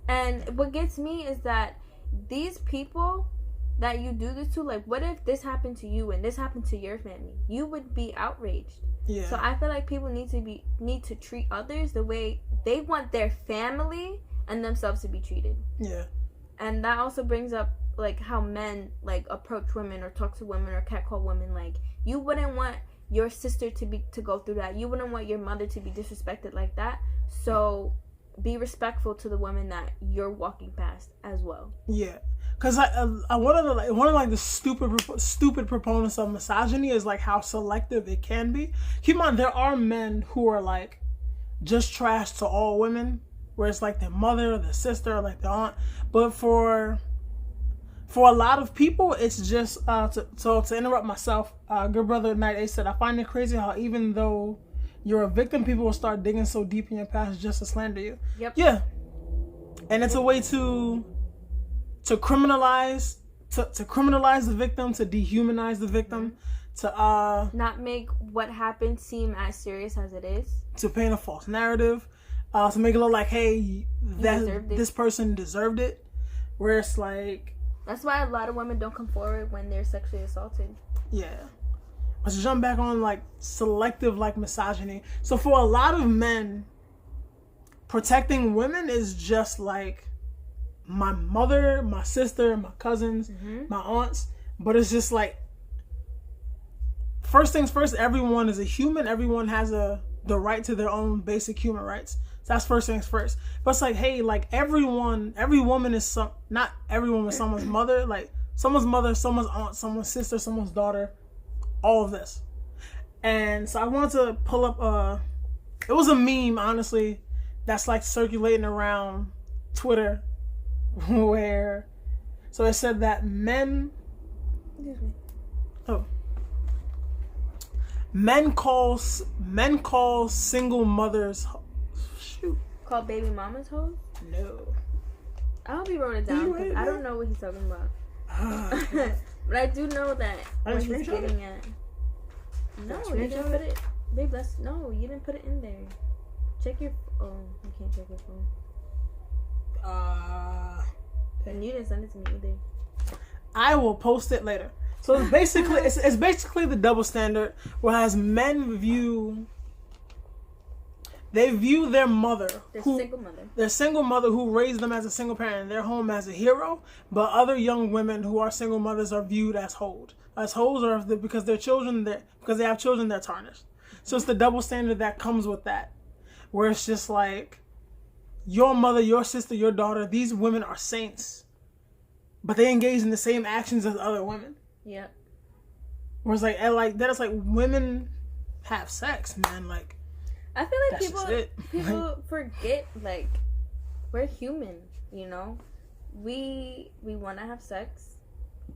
And what gets me is that these people that you do this to, like, what if this happened to you and this happened to your family? You would be outraged. Yeah. So I feel like people need to treat others the way they want their family and themselves to be treated. Yeah. And that also brings up like how men like approach women or talk to women or catcall women. Like, you wouldn't want your sister to go through that. You wouldn't want your mother to be disrespected like that. So be respectful to the women that you're walking past as well. Yeah, because one of the stupid proponents of misogyny is like how selective it can be. Keep in mind, there are men who are like just trash to all women, where it's like their mother, or their sister, or like their aunt. But for a lot of people, it's just to interrupt myself. Good brother Night A said, I find it crazy how even though you're a victim, people will start digging so deep in your past just to slander you. Yep. Yeah. And it's a way to criminalize the victim, to dehumanize the victim, to not make what happened seem as serious as it is, to paint a false narrative, to make it look like, hey, this person deserved it. Where it's like, that's why a lot of women don't come forward when they're sexually assaulted. Yeah. Let's jump back on like selective like misogyny. So for a lot of men, protecting women is just like my mother, my sister, my cousins, my aunts. But it's just like, first things first, everyone is a human. Everyone has the right to their own basic human rights. So that's first things first. But it's like, hey, like every woman is not every woman is someone's mother. Like someone's mother, someone's aunt, someone's sister, someone's daughter. All of this. And so I wanted to pull up it was a meme, honestly, that's like circulating around Twitter, where so it said that men call single mothers call baby mamas hoes? No. I hope he wrote it down because I don't know what he's talking about. But I do know that what he's getting at. No, you didn't put it. Babe, you didn't put it in there. Check your. Oh, you can't check your phone. And you didn't send it to me either. I will post it later. So it's basically the double standard, whereas men view their mother, their single mother who raised them as a single parent in their home, as a hero, but other young women who are single mothers are viewed as hoes, or because they have children, they're tarnished. So it's the double standard that comes with that, where it's just like, your mother, your sister, your daughter, these women are saints, but they engage in the same actions as other women. Yep. Whereas it's like women have sex, man. Like, I feel like people forget, like, we're human, you know? We want to have sex,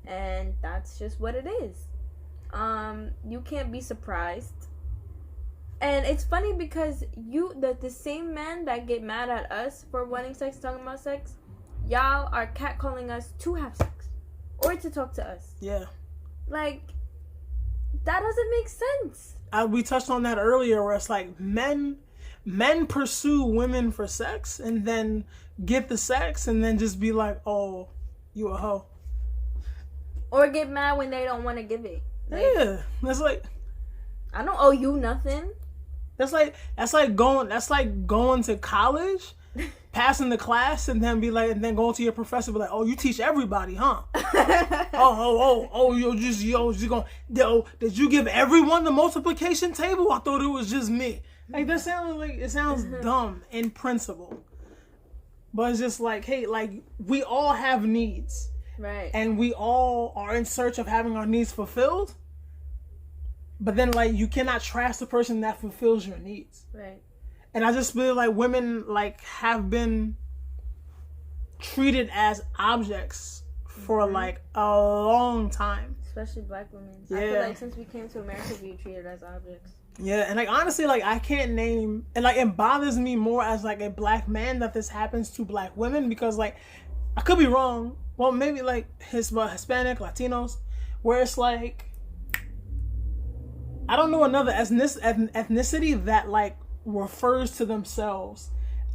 and that's just what it is. You can't be surprised. And it's funny because the same men that get mad at us for wanting sex, talking about sex, y'all are catcalling us to have sex or to talk to us. Yeah. Like, That doesn't make sense. We touched on that earlier, where it's like men pursue women for sex and then get the sex and then just be like, oh, you a hoe. Or get mad when they don't want to give it. Like, yeah, that's like, I don't owe you nothing. That's like going to college, passing the class, and then going to your professor, be like, oh, you teach everybody, huh? Did you give everyone the multiplication table? I thought it was just me. Like, that sounds dumb in principle, but it's just like, hey, like, we all have needs. Right. And we all are in search of having our needs fulfilled. But then, like, you cannot trash the person that fulfills your needs. Right. And I just feel like women, like, have been treated as objects for, like, a long time. Especially Black women. Yeah. I feel like since we came to America, we were treated as objects. Yeah, and, like, honestly, like, I can't name... And, like, it bothers me more as, like, a Black man that this happens to Black women because, like, I could be wrong. Well, maybe, like, Hispanic, Latinos, where it's, like, I don't know another ethnicity that, like, refers to themselves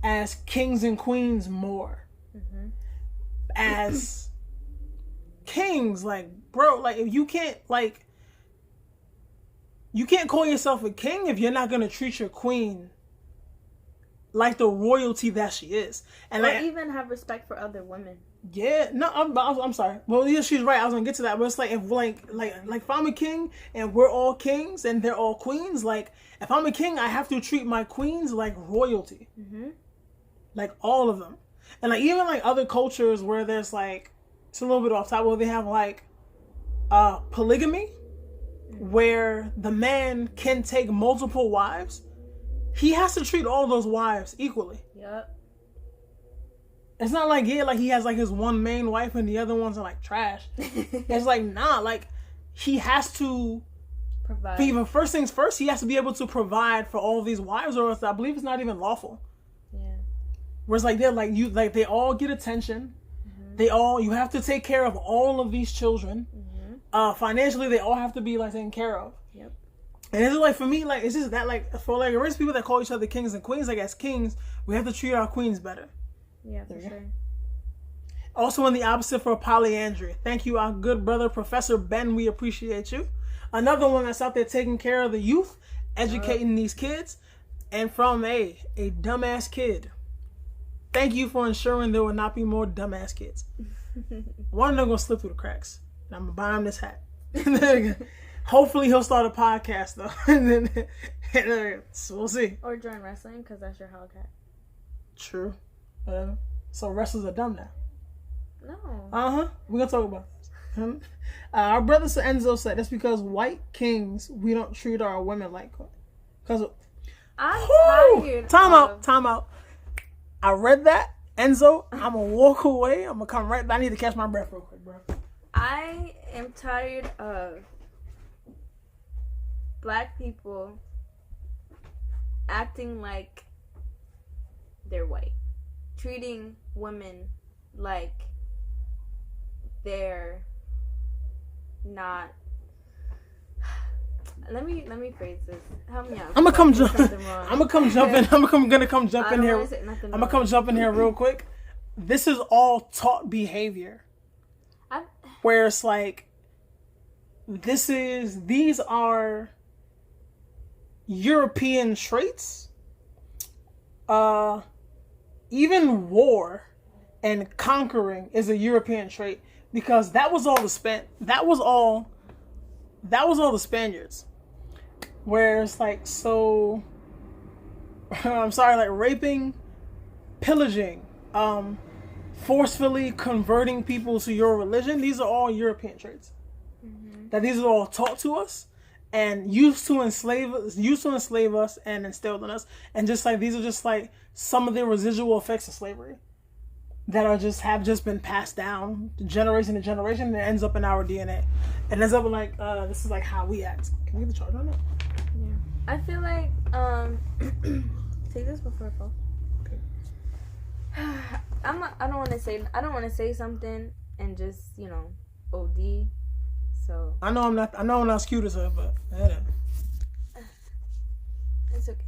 as kings and queens more. Mm-hmm. As kings, like, bro, like, if you can't call yourself a king if you're not going to treat your queen like the royalty that she is. And or like, even have respect for other women. Yeah, no, I'm sorry. Well, yeah, she's right. I was gonna get to that, but it's like if if I'm a king and we're all kings and they're all queens, like if I'm a king, I have to treat my queens like royalty, like all of them, and like even like other cultures where there's like it's a little bit off topic, where they have like polygamy, where the man can take multiple wives. He has to treat all those wives equally. Yep. It's not like, yeah, like he has like his one main wife and the other ones are like trash. It's like, nah, like he has to provide. Even first things first, he has to be able to provide for all of these wives, or else I believe it's not even lawful. Yeah. Whereas like they all get attention. Mm-hmm. You have to take care of all of these children. Mm-hmm. Financially, they all have to be like taken care of. Yep. And it's like for me, like it's just that like for like rich people that call each other kings and queens, like as kings, we have to treat our queens better. Yeah, for sure. Also, in the opposite for polyandry. Thank you, our good brother, Professor Ben. We appreciate you. Another one that's out there taking care of the youth, educating these kids, and from a dumbass kid. Thank you for ensuring there will not be more dumbass kids. One of them gonna slip through the cracks, and I'm gonna buy him this hat. Hopefully, he'll start a podcast though, and then so we'll see. Or join wrestling because that's your Hellcat. True. So wrestlers are dumb now. No. We're gonna talk about this. Our brother Enzo said that's because white kings, we don't treat our women like. Because I'm tired. Time out. I read that, Enzo. I'm gonna walk away. I'm gonna come right back. I need to catch my breath real quick, bro. I am tired of Black people acting like they're white, treating women like they're not. Let me phrase this. Help me out. I'm gonna come jump in. I'm gonna come jump in here. I'm gonna come jump in here real quick. This is all taught behavior, where it's like these are European traits. Even war and conquering is a European trait, because that was all the Spaniards. Where it's like, so I'm sorry, like raping, pillaging, forcefully converting people to your religion, these are all European traits. Mm-hmm. That these are all taught to us and used to enslave us and instilled in us. And just like these are just like some of the residual effects of slavery that have just been passed down generation to generation, and it ends up in our DNA. And ends up like this is like how we act. Can we get the charger on that? Yeah. I feel like take this before I fall. Okay. I don't want to say something and just, OD. So I know I'm not as cute as her, but yeah. It's okay.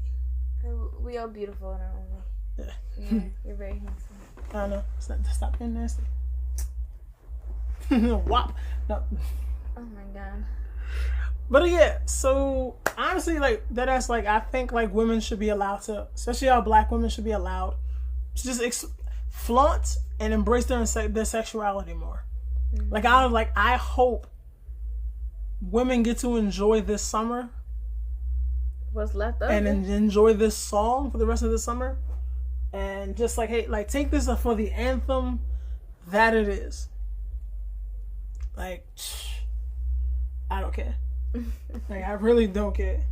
We are beautiful in our own way. Yeah. You're very handsome. I know. Stop being nasty. Wop. No. Oh my god. But yeah, so honestly, like that's like I think like women should be allowed to, especially our black women should be allowed to just flaunt and embrace their sexuality more. Mm-hmm. Like I hope women get to enjoy this summer. What's left of and it. Enjoy this song for the rest of the summer, and just like hey, like take this for the anthem that it is. Like, I don't care. Like I really don't care,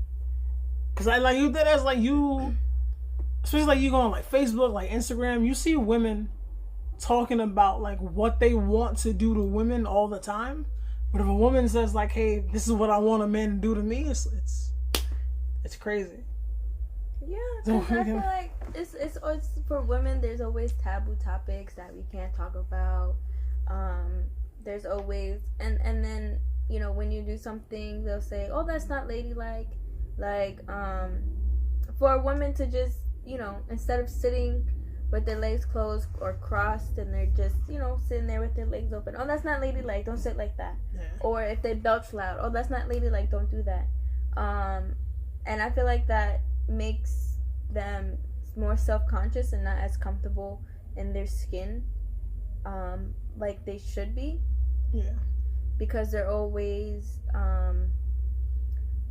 cause I like you. That's like you, especially like you go on like Facebook, like Instagram. You see women talking about like what they want to do to women all the time, but if a woman says like, "Hey, this is what I want a man to do to me," it's crazy. Yeah, cause I feel like it's for women. There's always taboo topics that we can't talk about. There's always and then. You know, when you do something, they'll say, "Oh, that's not ladylike." Like, for a woman to just, you know, instead of sitting with their legs closed or crossed, and they're just, you know, sitting there with their legs open. Oh, that's not ladylike. Don't sit like that. Yeah. Or if they belch loud, oh, that's not ladylike. Don't do that. And I feel like that makes them more self-conscious and not as comfortable in their skin, like they should be. Yeah. Because they're always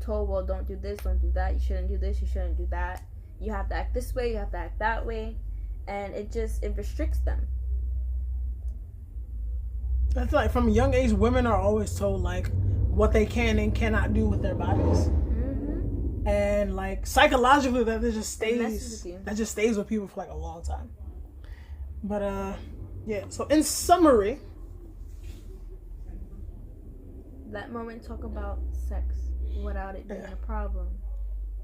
told, well, don't do this, don't do that, you shouldn't do this, you shouldn't do that, you have to act this way, you have to act that way, and it restricts them. I feel like from a young age, women are always told like what they can and cannot do with their bodies, and like psychologically that just stays with people for like a long time. But yeah. So in summary. That moment, talk about sex without it being a problem.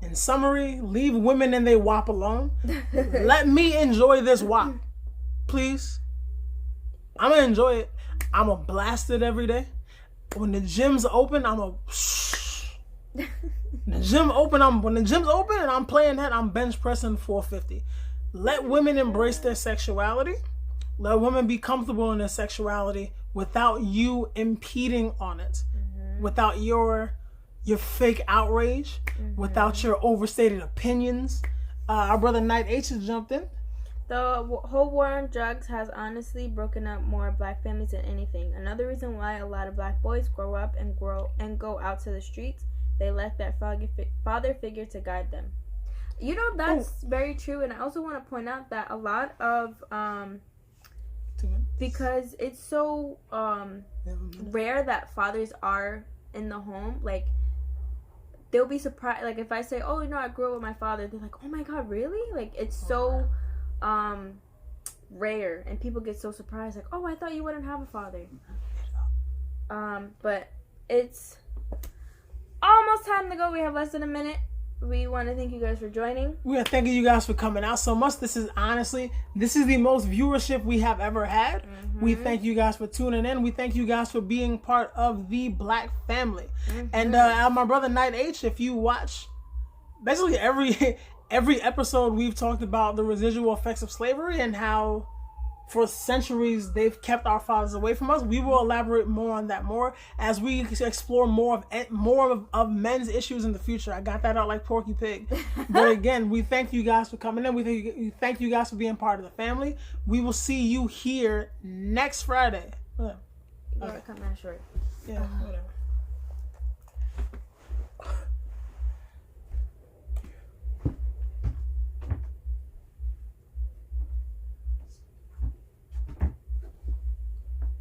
In summary, leave women and they wop alone. Let me enjoy this wop, please. I'm gonna enjoy it. I'm gonna blast it every day. When the gym's open, when the gym's open and I'm playing that, I'm bench pressing 450. Let women embrace their sexuality. Let women be comfortable in their sexuality without you impeding on it, without your fake outrage, without your overstated opinions. Our brother Knight H has jumped in. The whole war on drugs has honestly broken up more black families than anything. Another reason why a lot of black boys grow up and go out to the streets, they lack that father figure to guide them. You know, that's very true. And I also want to point out that a lot of because it's so rare that fathers are in the home, like they'll be surprised, like if I say, oh, you know, I grew up with my father, they're like, oh my god, really? Like it's so rare, and people get so surprised, like, oh, I thought you wouldn't have a father. But it's almost time to go. We have less than a minute. We want to thank you guys for joining. We are thanking you guys for coming out so much. This is the most viewership we have ever had. We thank you guys for tuning in. We thank you guys for being part of the Blak family. And my brother Knight H, if you watch basically every episode, we've talked about the residual effects of slavery and how for centuries they've kept our fathers away from us. We will elaborate more on that as we explore more of men's issues in the future. I got that out like Porky Pig. But again, we thank you guys for coming in. We thank you guys for being part of the family. We will see you here next Friday. You gotta cut mine short. Yeah, whatever.